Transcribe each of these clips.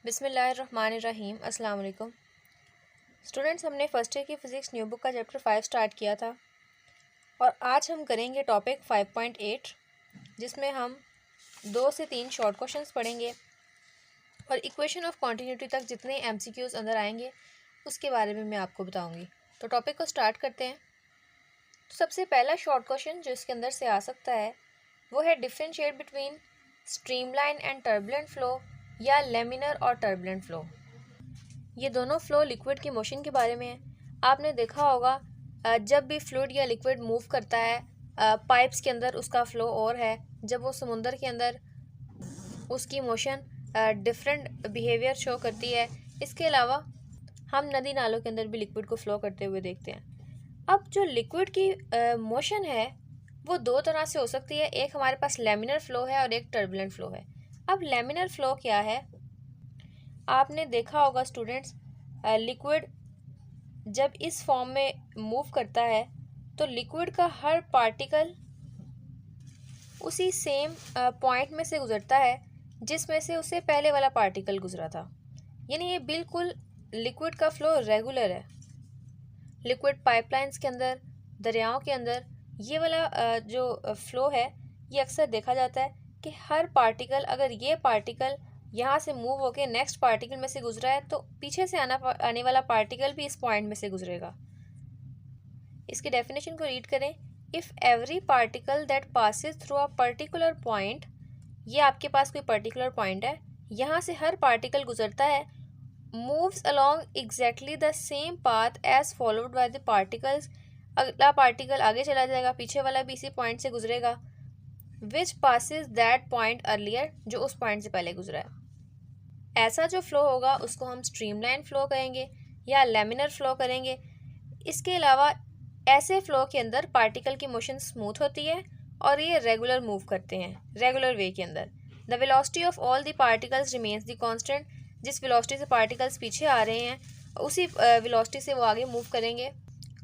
बिस्मिल्लाहिर्रहमानिर्रहीम। अस्सलाम वालेकुम स्टूडेंट्स, हमने फर्स्ट ईयर की फ़िज़िक्स न्यू बुक का चैप्टर 5 स्टार्ट किया था और आज हम करेंगे टॉपिक 5.8 जिसमें हम 2 से 3 शॉर्ट क्वेश्चंस पढ़ेंगे और इक्वेशन ऑफ कॉन्टीन्यूटी तक जितने एमसीक्यूज़ अंदर आएंगे उसके बारे में मैं आपको बताऊंगी। तो टॉपिक को स्टार्ट करते हैं। तो सबसे पहला शॉर्ट क्वेश्चन जो इसके अंदर से आ सकता है वो है differentiate between streamline and turbulent flow या लेमिनर और टर्बुलेंट फ़्लो। ये दोनों फ़्लो लिक्विड की मोशन के बारे में है। आपने देखा होगा जब भी फ्लूइड या लिक्विड मूव करता है पाइप्स के अंदर उसका फ़्लो और है, जब वो समुंदर के अंदर उसकी मोशन डिफरेंट बिहेवियर शो करती है। इसके अलावा हम नदी नालों के अंदर भी लिक्विड को फ़्लो करते हुए देखते हैं। अब जो लिक्विड की मोशन है वो दो तरह से हो सकती है, एक हमारे पास लेमिनर फ़्लो है और एक टर्बुलेंट फ़्लो है। अब लेमिनर फ़्लो क्या है? आपने देखा होगा स्टूडेंट्स, लिक्विड जब इस फॉर्म में मूव करता है तो लिक्विड का हर पार्टिकल उसी सेम पॉइंट में से गुजरता है जिसमें से उससे पहले वाला पार्टिकल गुजरा था। यानी ये बिल्कुल लिक्विड का फ़्लो रेगुलर है। लिक्विड पाइपलाइंस के अंदर, दरियाओं के अंदर ये वाला जो फ़्लो है ये अक्सर देखा जाता है कि हर पार्टिकल, अगर ये पार्टिकल यहाँ से मूव होके नेक्स्ट पार्टिकल में से गुजरा है तो पीछे से आने वाला पार्टिकल भी इस पॉइंट में से गुजरेगा। इसकी डेफिनेशन को रीड करें। If every particle that passes through a particular point, ये आपके पास कोई पर्टिकुलर पॉइंट है, यहाँ से हर पार्टिकल गुजरता है, moves along exactly the same path as followed by the particles, अगला पार्टिकल आगे चला जाएगा, पीछे वाला भी इसी पॉइंट से गुजरेगा, which passes that point earlier, जो उस पॉइंट से पहले गुजरा है। ऐसा जो फ़्लो होगा उसको हम स्ट्रीमलाइन फ़्लो कहेंगे या लेमिनर फ़्लो करेंगे। इसके अलावा ऐसे फ़्लो के अंदर पार्टिकल की मोशन स्मूथ होती है और ये रेगुलर मूव करते हैं, रेगुलर वे के अंदर। The velocity of all the particles remains the constant, जिस वेलोसिटी से पार्टिकल्स पीछे आ रहे हैं उसी वेलोसिटी से वो आगे मूव करेंगे।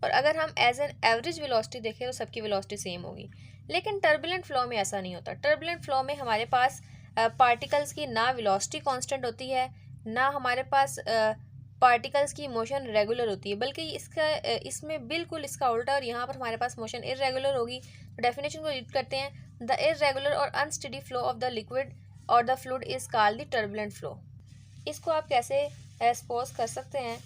और अगर हम एज एन एवरेज वेलोसिटी देखें तो सबकी वेलोसिटी सेम होगी। लेकिन टर्बुलेंट फ़्लो में ऐसा नहीं होता। टर्बुलेंट फ़्लो में हमारे पास पार्टिकल्स की ना वेलोसिटी कांस्टेंट होती है, ना हमारे पास पार्टिकल्स की मोशन रेगुलर होती है, बल्कि इसमें बिल्कुल इसका उल्टा, और यहाँ पर हमारे पास मोशन इरेगुलर होगी। तो डेफिनेशन को रीड करते हैं। द इरेगुलर और unsteady flow of the liquid और the fluid is called the turbulent flow. इसको आप कैसे सपोज कर सकते हैं?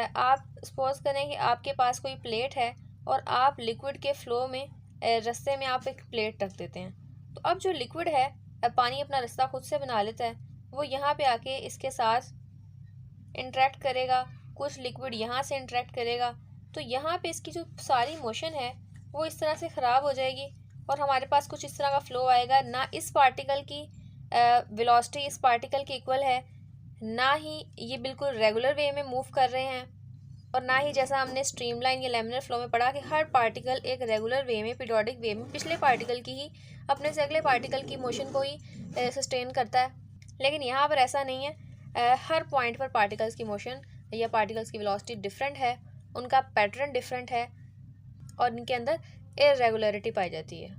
आप सपोज करें कि आपके पास कोई प्लेट है और आप लिक्विड के फ़्लो में रास्ते में आप एक प्लेट रख देते हैं। तो अब जो लिक्विड है, पानी अपना रास्ता खुद से बना लेता है, वो यहाँ पे आके इसके साथ इंटरेक्ट करेगा, कुछ लिक्विड यहाँ से इंटरेक्ट करेगा, तो यहाँ पे इसकी जो सारी मोशन है वो इस तरह से ख़राब हो जाएगी और हमारे पास कुछ इस तरह का फ़्लो आएगा। ना इस पार्टिकल की वेलोसिटी इस पार्टिकल के इक्वल है, ना ही ये बिल्कुल रेगुलर वे में मूव कर रहे हैं, और ना ही जैसा हमने स्ट्रीमलाइन या लेमिनर फ्लो में पढ़ा कि हर पार्टिकल एक रेगुलर वे में, पीरियोडिक वे में पिछले पार्टिकल की ही, अपने से अगले पार्टिकल की मोशन को ही सस्टेन करता है। लेकिन यहाँ पर ऐसा नहीं है। हर पॉइंट पर पार्टिकल्स की मोशन या पार्टिकल्स की वेलोसिटी डिफरेंट है, उनका पैटर्न डिफरेंट है और इनके अंदर इरेगुलरिटी पाई जाती है।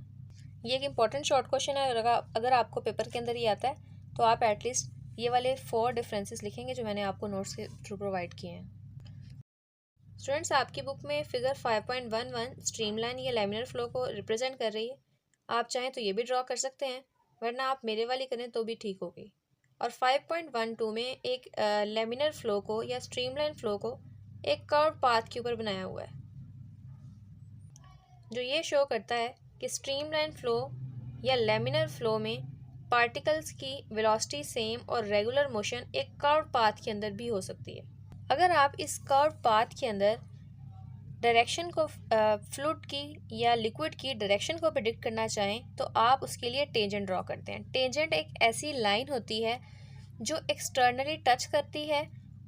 ये एक इंपॉर्टेंट शॉर्ट क्वेश्चन है। अगर आपको पेपर के अंदर ही आता है तो आप एटलीस्ट ये वाले 4 डिफरेंसेस लिखेंगे जो मैंने आपको नोट्स के थ्रू प्रोवाइड किए हैं। स्टूडेंट्स, आपकी बुक में फिगर 5.11 स्ट्रीमलाइन या लेमिनर फ्लो को रिप्रेजेंट कर रही है। आप चाहें तो ये भी ड्रॉ कर सकते हैं, वरना आप मेरे वाली करें तो भी ठीक होगी। और 5.12 में एक लेमिनर फ्लो को या स्ट्रीमलाइन फ्लो को एक कर्व पाथ के ऊपर बनाया हुआ है, जो ये शो करता है कि स्ट्रीमलाइन फ्लो या लेमिनर फ्लो में पार्टिकल्स की वेलोसिटी सेम और रेगुलर मोशन एक कर्व पाथ के अंदर भी हो सकती है। अगर आप इस कर्व पाथ के अंदर डायरेक्शन को, फ्लूइड की या लिक्विड की डायरेक्शन को प्रेडिक्ट करना चाहें तो आप उसके लिए टेंजेंट ड्रॉ करते हैं। टेंजेंट एक ऐसी लाइन होती है जो एक्सटर्नली टच करती है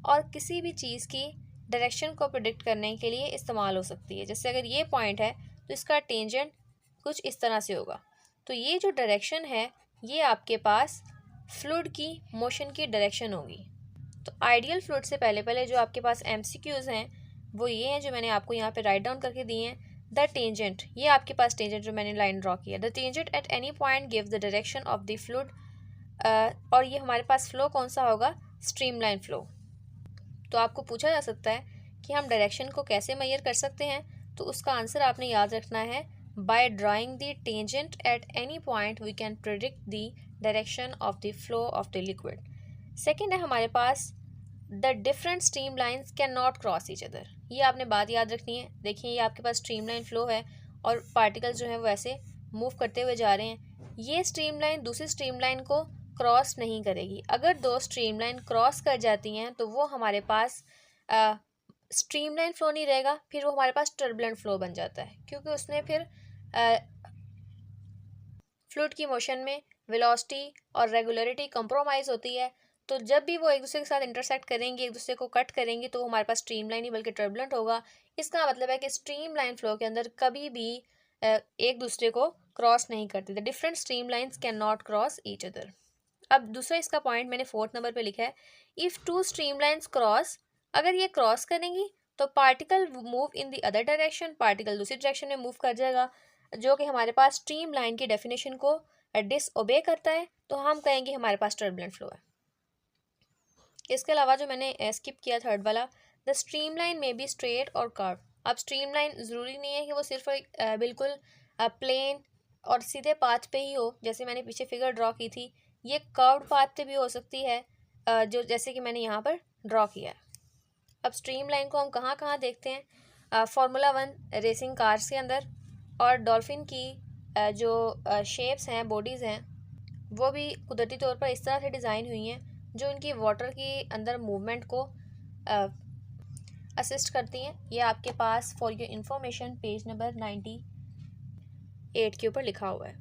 और किसी भी चीज़ की डायरेक्शन को प्रेडिक्ट करने के लिए इस्तेमाल हो सकती है। जैसे अगर ये पॉइंट है तो इसका टेंजेंट कुछ इस तरह से होगा। तो ये जो डायरेक्शन है ये आपके पास फ्लूइड की मोशन की डायरेक्शन होगी। तो आइडियल फ्लूइड से पहले जो आपके पास एमसीक्यूज़ हैं वो ये हैं जो मैंने आपको यहाँ पे राइट डाउन करके दिए हैं। द टेंजेंट, ये आपके पास टेंजेंट जो मैंने लाइन ड्रॉ किया, the tangent at any point give the direction of the fluid, और ये हमारे पास फ्लो कौन सा होगा? Streamline flow. तो आपको पूछा जा सकता है कि हम डायरेक्शन को कैसे मेजर कर सकते हैं, तो उसका आंसर आपने याद रखना है, by drawing the tangent at any point we can predict the direction of the flow of the liquid. Second है हमारे पास, the different stream lines cannot cross each other. ये आपने बात याद रखनी है। देखिए ये आपके पास स्ट्रीमलाइन फ्लो है और पार्टिकल्स जो है वो ऐसे मूव करते हुए जा रहे हैं। ये स्ट्रीमलाइन दूसरी स्ट्रीमलाइन को क्रॉस नहीं करेगी। अगर दो स्ट्रीमलाइन क्रॉस कर जाती हैं तो वो हमारे पास स्ट्रीमलाइन फ्लो नहीं रहेगा, फिर वो हमारे पास टर्बुलेंट फ्लो बन जाता है, क्योंकि उसने फिर फ्लूइड की मोशन में वेलोसिटी और रेगुलरिटी कंप्रोमाइज़ होती है। तो जब भी वो एक दूसरे के साथ इंटरसेक्ट करेंगे, एक दूसरे को कट करेंगे, तो वो हमारे पास स्ट्रीमलाइन ही बल्कि टर्बुलेंट होगा। इसका मतलब है कि स्ट्रीमलाइन फ्लो के अंदर कभी भी एक दूसरे को क्रॉस नहीं करते। The different streamlines can not cross each other. अब दूसरा इसका पॉइंट मैंने 4th नंबर पे लिखा है, इफ़ टू स्ट्रीमलाइंस क्रॉस, अगर ये क्रॉस करेंगी तो particle move in the other direction, particle दूसरी डायरेक्शन में मूव कर जाएगा, जो कि हमारे पास स्ट्रीमलाइन की डेफिनेशन को डिसओबे करता है, तो हम कहेंगे हमारे पास टर्बुलेंट फ्लो है। इसके अलावा जो मैंने स्किप किया 3rd वाला, द स्ट्रीमलाइन में बी स्ट्रेट और कर्व। अब स्ट्रीमलाइन ज़रूरी नहीं है कि वो सिर्फ बिल्कुल प्लेन और सीधे पाथ पे ही हो, जैसे मैंने पीछे फिगर ड्रॉ की थी। ये कर्व्ड पाथ पे भी हो सकती है, जो जैसे कि मैंने यहाँ पर ड्रॉ किया है। अब स्ट्रीमलाइन को हम कहाँ कहाँ देखते हैं, फार्मूला 1 रेसिंग कार्स के अंदर, और डॉल्फिन की जो शेप्स हैं, बॉडीज़ हैं, वो भी कुदरती तौर पर इस तरह से डिज़ाइन हुई हैं जो इनकी वाटर के अंदर मूवमेंट को असिस्ट करती हैं। ये आपके पास for your information page number 98 के ऊपर लिखा हुआ है।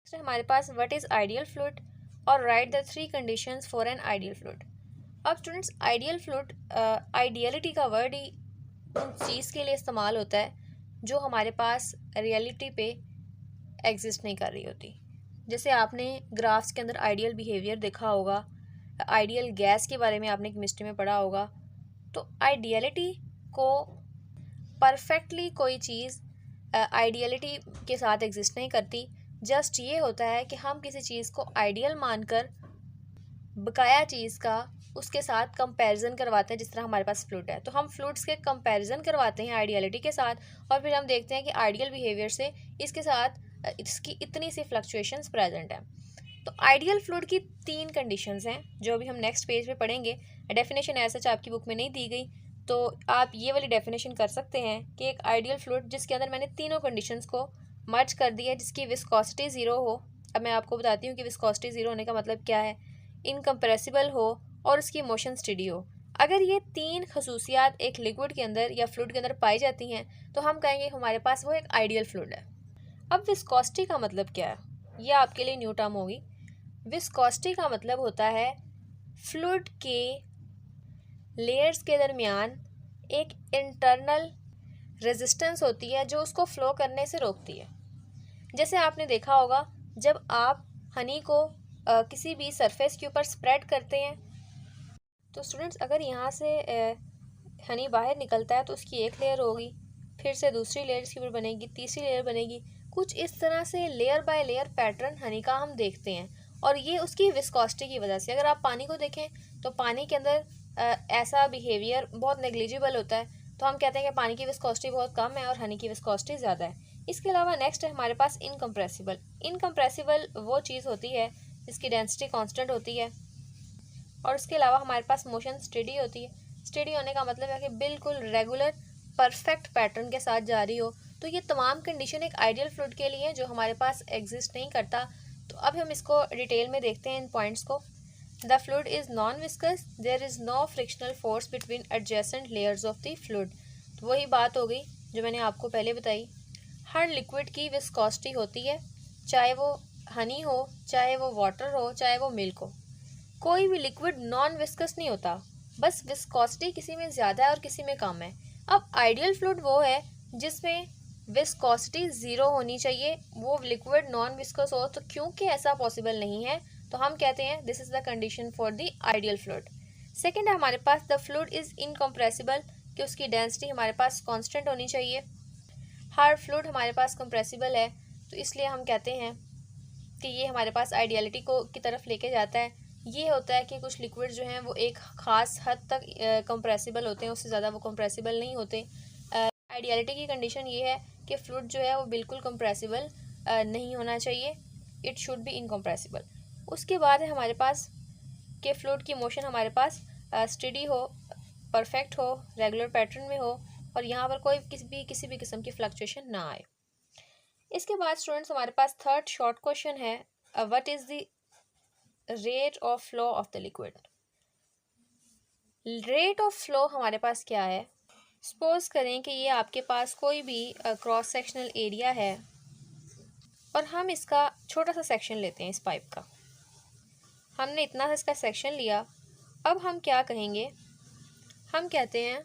तो हमारे पास व्हाट इज़ आइडियल फ्लूइड और write the 3 conditions for an ideal fluid. अब स्टूडेंट्स, आइडियल फ्लूइड, आइडियलिटी का वर्ड ही उस चीज़ के लिए इस्तेमाल होता है जो हमारे पास रियलिटी पे एग्जिस्ट नहीं कर रही होती। जैसे आपने ग्राफ्स के अंदर आइडियल बिहेवियर देखा होगा, आइडियल गैस के बारे में आपने केमिस्ट्री में पढ़ा होगा। तो आइडियलिटी को परफेक्टली कोई चीज़ आइडियलिटी के साथ एग्जिस्ट नहीं करती। जस्ट ये होता है कि हम किसी चीज़ को आइडियल मानकर बकाया चीज़ का उसके साथ कंपैरिजन करवाते हैं। जिस तरह हमारे पास फ्लूइड है, तो हम फ्लूइड्स के कंपैरिजन करवाते हैं आइडियलिटी के साथ, और फिर हम देखते हैं कि आइडियल बिहेवियर से इसके साथ इसकी इतनी सी फ्लक्चुएशंस प्रेजेंट हैं। तो आइडियल फ्लूइड की 3 कंडीशंस हैं जो अभी हम नेक्स्ट पेज पे पढ़ेंगे। डेफिनेशन ऐसा सच आपकी बुक में नहीं दी गई, तो आप ये वाली डेफिनेशन कर सकते हैं कि एक आइडियल फ्लूइड जिसके अंदर मैंने तीनों कंडीशंस को मर्ज कर दिया है, जिसकी विस्कोसिटी 0 हो। अब मैं आपको बताती हूँ कि विस्कोसिटी 0 होने का मतलब क्या है। इनकम्प्रेसिबल हो और उसकी मोशन स्टेडी हो। अगर ये 3 खसूसियात एक लिक्विड के अंदर या फ्लूइड के अंदर पाई जाती हैं तो हम कहेंगे हमारे पास वो एक आइडियल फ्लूइड है। अब विस्कोसिटी का मतलब क्या है, ये आपके लिए न्यू टर्म होगी। विस्कोसिटी का मतलब होता है फ्लूइड के लेयर्स के दरमियान एक इंटरनल रेजिस्टेंस होती है जो उसको फ्लो करने से रोकती है। जैसे आपने देखा होगा, जब आप हनी को किसी भी सरफेस के ऊपर स्प्रेड करते हैं, तो स्टूडेंट्स अगर यहाँ से हनी बाहर निकलता है तो उसकी एक लेयर होगी, फिर से दूसरी लेयर इसके ऊपर बनेगी, तीसरी लेयर बनेगी। कुछ इस तरह से layer by layer pattern Honey का हम देखते हैं, और ये उसकी विस्कोसिटी की वजह से। अगर आप पानी को देखें तो पानी के अंदर ऐसा बिहेवियर बहुत नेग्लिजिबल होता है, तो हम कहते हैं कि पानी की विस्कोसिटी बहुत कम है और हनी की विस्कोसिटी ज़्यादा है। इसके अलावा नेक्स्ट है हमारे पास इनकम्प्रेसिबल। इनकम्प्रेसिबल वो चीज़ होती है जिसकी डेंसिटी कांस्टेंट होती है, और इसके अलावा हमारे पास मोशन स्टेडी होती है। स्टेडी होने का मतलब है कि बिल्कुल रेगुलर परफेक्ट पैटर्न के साथ जा रही हो। तो ये तमाम कंडीशन एक आइडियल फ्लूइड के लिए जो हमारे पास एग्जिस्ट नहीं करता। तो अब हम इसको डिटेल में देखते हैं इन पॉइंट्स को। The fluid is non viscous, there is no frictional force between adjacent layers of the fluid. तो वही बात हो गई जो मैंने आपको पहले बताई। हर लिक्विड की विस्कोसिटी होती है, चाहे वो हनी हो, चाहे वो वाटर हो, चाहे वो मिल्क हो। कोई भी लिक्विड नॉन विस्कस नहीं होता, बस विस्कोसिटी किसी में ज़्यादा है और किसी में कम है। अब आइडियल फ्लूइड वो है जिसमें विस्कोसिटी 0 होनी चाहिए, वो लिक्विड नॉन विस्कस हो। तो क्योंकि ऐसा पॉसिबल नहीं है तो हम कहते हैं this is the condition for the ideal fluid. Second है हमारे पास द फ्लूइड इज़ इनकम्प्रेसिबल, कि उसकी डेंसिटी हमारे पास कांस्टेंट होनी चाहिए। हर फ्लूइड हमारे पास कंप्रेसिबल है, तो इसलिए हम कहते हैं कि ये हमारे पास आइडियलिटी को की तरफ लेके जाता है। ये होता है कि कुछ लिक्विड जो हैं वो एक ख़ास हद तक कंप्रेसिबल होते हैं, उससे ज़्यादा वो कंप्रेसिबल नहीं होते। आइडियलिटी की कंडीशन ये है कि फ्लूइड जो है वो बिल्कुल कंप्रेसिबल नहीं होना चाहिए, इट शुड बी इनकम्प्रेसिबल। उसके बाद है हमारे पास कि फ्लूइड की मोशन हमारे पास स्टेडी हो, परफेक्ट हो, रेगुलर पैटर्न में हो और यहाँ पर कोई किसी भी किस्म की फ्लक्चुएशन ना आए। इसके बाद स्टूडेंट्स हमारे पास थर्ड शॉर्ट क्वेश्चन है, what is the rate of flow of the liquid. Rate of flow हमारे पास क्या है? सपोज करें कि ये आपके पास कोई भी क्रॉस सेक्शनल एरिया है और हम इसका छोटा सा सेक्शन लेते हैं इस पाइप का। हमने इतना सा इसका सेक्शन लिया। अब हम क्या कहेंगे? हम कहते हैं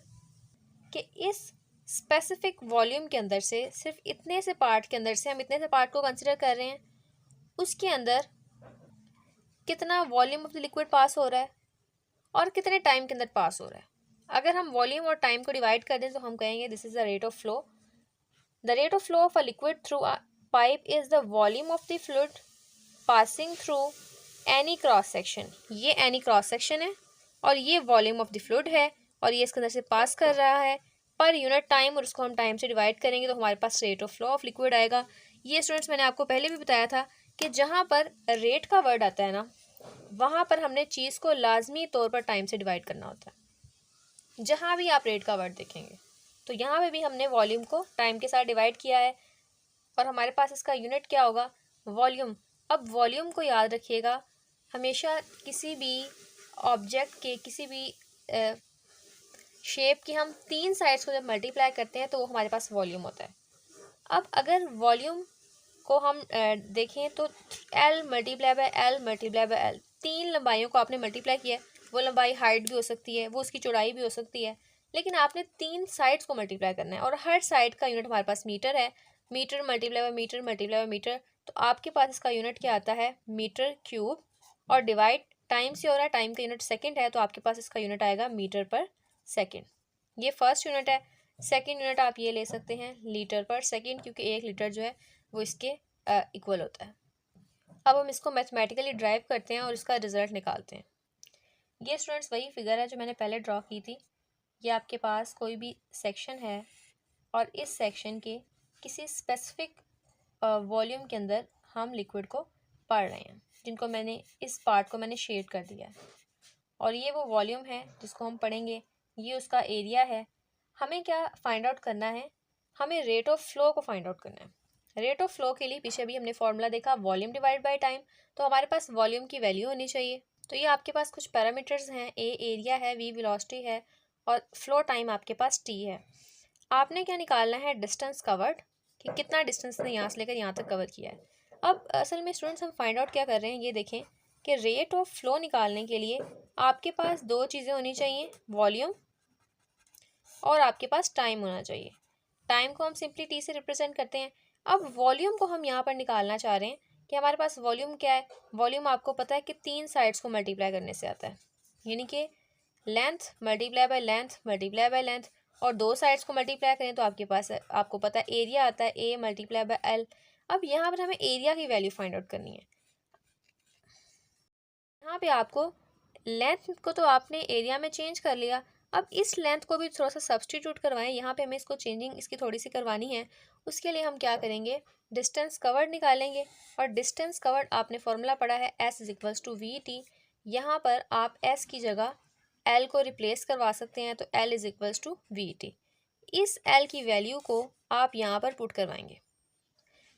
कि इस स्पेसिफिक वॉल्यूम के अंदर से, सिर्फ इतने से पार्ट के अंदर से, हम इतने से पार्ट को कंसिडर कर रहे हैं, उसके अंदर कितना वॉल्यूम ऑफ द लिक्विड पास हो रहा है और कितने टाइम के अंदर पास हो रहा है। अगर हम वॉल्यूम और टाइम को डिवाइड कर दें तो हम कहेंगे this is the rate of flow. The rate of flow of a liquid through a pipe is the volume of the fluid passing through any cross section. ये एनी क्रॉस सेक्शन है और ये volume of the fluid है और ये इसके अंदर से पास कर रहा है पर यूनिट टाइम, और उसको हम टाइम से डिवाइड करेंगे तो हमारे पास rate of flow of liquid आएगा। ये स्टूडेंट्स मैंने आपको पहले भी बताया था कि जहाँ पर रेट का वर्ड आता है ना, वहाँ पर हमने चीज़ को लाजमी तौर पर टाइम से डिवाइड करना होता है। जहाँ भी आप रेट का वर्ड देखेंगे तो यहाँ पे भी हमने वॉल्यूम को टाइम के साथ डिवाइड किया है और हमारे पास इसका यूनिट क्या होगा? वॉल्यूम। अब वॉल्यूम को याद रखिएगा, हमेशा किसी भी ऑब्जेक्ट के, किसी भी शेप की हम 3 साइड्स को जब मल्टीप्लाई करते हैं तो वो हमारे पास वॉल्यूम होता है। अब अगर वॉल्यूम को हम देखें तो L multiply by L multiply by L, 3 लंबाइयों को आपने मल्टीप्लाई किया है। वो लंबाई हाइट भी हो सकती है, वो उसकी चौड़ाई भी हो सकती है, लेकिन आपने 3 साइड्स को मल्टीप्लाई करना है और हर साइड का यूनिट हमारे पास मीटर है। Metre multiply by metre multiply by metre, तो आपके पास इसका यूनिट क्या आता है? Metre cube. और डिवाइड टाइम से हो रहा है, टाइम का यूनिट सेकेंड है, तो आपके पास इसका यूनिट आएगा मीटर पर सेकेंड। ये फर्स्ट यूनिट है। सेकेंड यूनिट आप ये ले सकते हैं लीटर पर सेकेंड, क्योंकि 1 लीटर जो है वो इसके इक्वल होता है। अब हम इसको मैथमेटिकली ड्राइव करते हैं और इसका रिजल्ट निकालते हैं। ये स्टूडेंट्स वही फिगर है जो मैंने पहले ड्रॉ की थी। ये आपके पास कोई भी सेक्शन है और इस सेक्शन के किसी स्पेसिफिक वॉल्यूम के अंदर हम लिक्विड को पढ़ रहे हैं, जिनको मैंने, इस पार्ट को मैंने शेड कर दिया है और ये वो वॉल्यूम है जिसको हम पढ़ेंगे। ये उसका एरिया है। हमें क्या फाइंड आउट करना है? हमें रेट ऑफ फ्लो को फाइंड आउट करना है। रेट ऑफ फ्लो के लिए पीछे भी हमने फॉर्मूला देखा, वॉल्यूम डिवाइड बाय टाइम। तो हमारे पास वॉल्यूम की वैल्यू होनी चाहिए। तो ये आपके पास कुछ पैरामीटर्स हैं, ए एरिया है, वी वेलोसिटी है और फ्लो टाइम आपके पास टी है। आपने क्या निकालना है? डिस्टेंस कवर्ड, कि कितना डिस्टेंस ने यहाँ से लेकर यहाँ तक कवर किया है। अब असल में स्टूडेंट्स हम फाइंड आउट क्या कर रहे हैं, ये देखें कि रेट ऑफ फ्लो निकालने के लिए आपके पास 2 चीज़ें होनी चाहिए, वॉल्यूम और आपके पास टाइम होना चाहिए। टाइम को हम सिंपली टी से रिप्रेजेंट करते हैं। अब वॉल्यूम को हम यहाँ पर निकालना चाह रहे हैं कि हमारे पास वॉल्यूम क्या है। वॉल्यूम आपको पता है कि 3 साइड्स को मल्टीप्लाई करने से आता है, यानी कि length multiply by length multiply by length, और 2 साइड्स को मल्टीप्लाई करें तो आपके पास आपको पता है एरिया आता है, ए मल्टीप्लाई बाय एल। अब यहाँ पर हमें एरिया की वैल्यू फाइंड आउट करनी है। यहाँ पे आपको लेंथ को तो आपने एरिया में चेंज कर लिया, अब इस लेंथ को भी थोड़ा सा सब्सटीट्यूट करवाएं। यहाँ पे हमें इसको चेंजिंग इसकी थोड़ी सी करवानी है। उसके लिए हम क्या करेंगे? डिस्टेंस कवर्ड निकालेंगे और डिस्टेंस कवर्ड आपने फॉर्मूला पढ़ा है S is equals to V T. यहाँ पर आप S की जगह L को रिप्लेस करवा सकते हैं, तो L is equals to V T. इस L की वैल्यू को आप यहाँ पर पुट करवाएंगे,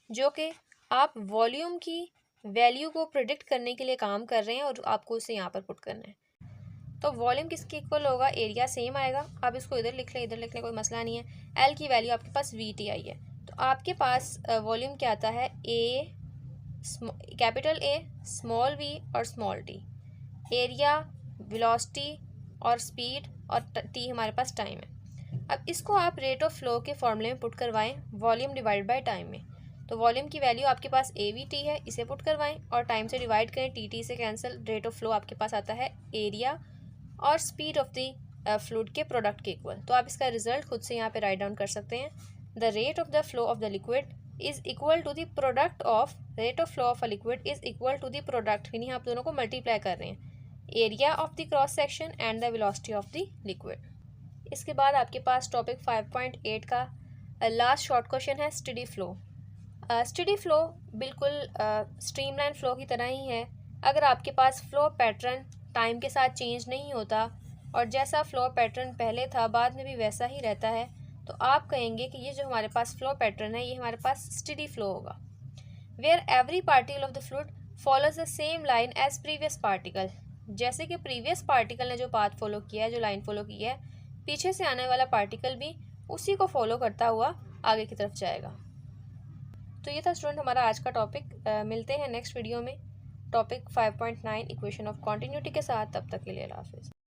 जो कि आप वॉल्यूम की वैल्यू को प्रिडिक्ट करने के लिए काम कर रहे हैं और आपको उसे यहाँ पर पुट करना है। तो वॉल्यूम किसके इक्वल होगा? एरिया सेम आएगा। आप इसको इधर लिख लें, इधर लिख लें, कोई मसला नहीं है। एल की वैल्यू आपके पास वी टी आई है, तो आपके पास वॉल्यूम क्या आता है? ए कैपिटल ए, स्मॉल वी और स्मॉल टी। एरिया, वेलोसिटी और स्पीड और टी हमारे पास टाइम है। अब इसको आप रेट ऑफ फ्लो के फॉर्मूले में पुट करवाएं, वॉल्यूम डिवाइड बाय टाइम में। तो वॉल्यूम की वैल्यू आपके पास ए वी टी है, इसे पुट करवाएं और टाइम से डिवाइड करें, टी टी से कैंसिल। रेट ऑफ फ्लो आपके पास आता है एरिया और स्पीड ऑफ द फ्लूइड के प्रोडक्ट के इक्वल। तो आप इसका रिजल्ट खुद से यहाँ पे राइट डाउन कर सकते हैं। The rate of the flow of the liquid is equal to the product of, rate of flow of a liquid is equal to the product, यानी आप दोनों को मल्टीप्लाई कर रहे हैं। Area of the cross section and the velocity of the liquid. इसके बाद आपके पास टॉपिक 5.8 का लास्ट शॉर्ट क्वेश्चन है स्टेडी फ्लो। स्टेडी फ्लो बिल्कुल स्ट्रीमलाइन फ्लो की तरह ही है। अगर आपके पास फ्लो पैटर्न टाइम के साथ चेंज नहीं होता और जैसा फ्लो पैटर्न पहले था बाद में भी वैसा ही रहता है, तो आप कहेंगे कि ये जो हमारे पास फ्लो पैटर्न है ये हमारे पास स्टेडी फ्लो होगा। Where every particle of the fluid follows the same line as previous particle. जैसे कि प्रीवियस पार्टिकल ने जो पाथ फॉलो किया है, जो लाइन फॉलो की है, पीछे से आने वाला पार्टिकल भी उसी को फॉलो करता हुआ आगे की तरफ जाएगा। तो ये था स्टूडेंट हमारा आज का टॉपिक। मिलते हैं नेक्स्ट वीडियो में टॉपिक 5.9 इक्वेशन ऑफ कॉन्टिन्यूटी के साथ। तब तक के लिए अल्लाह हाफिज़।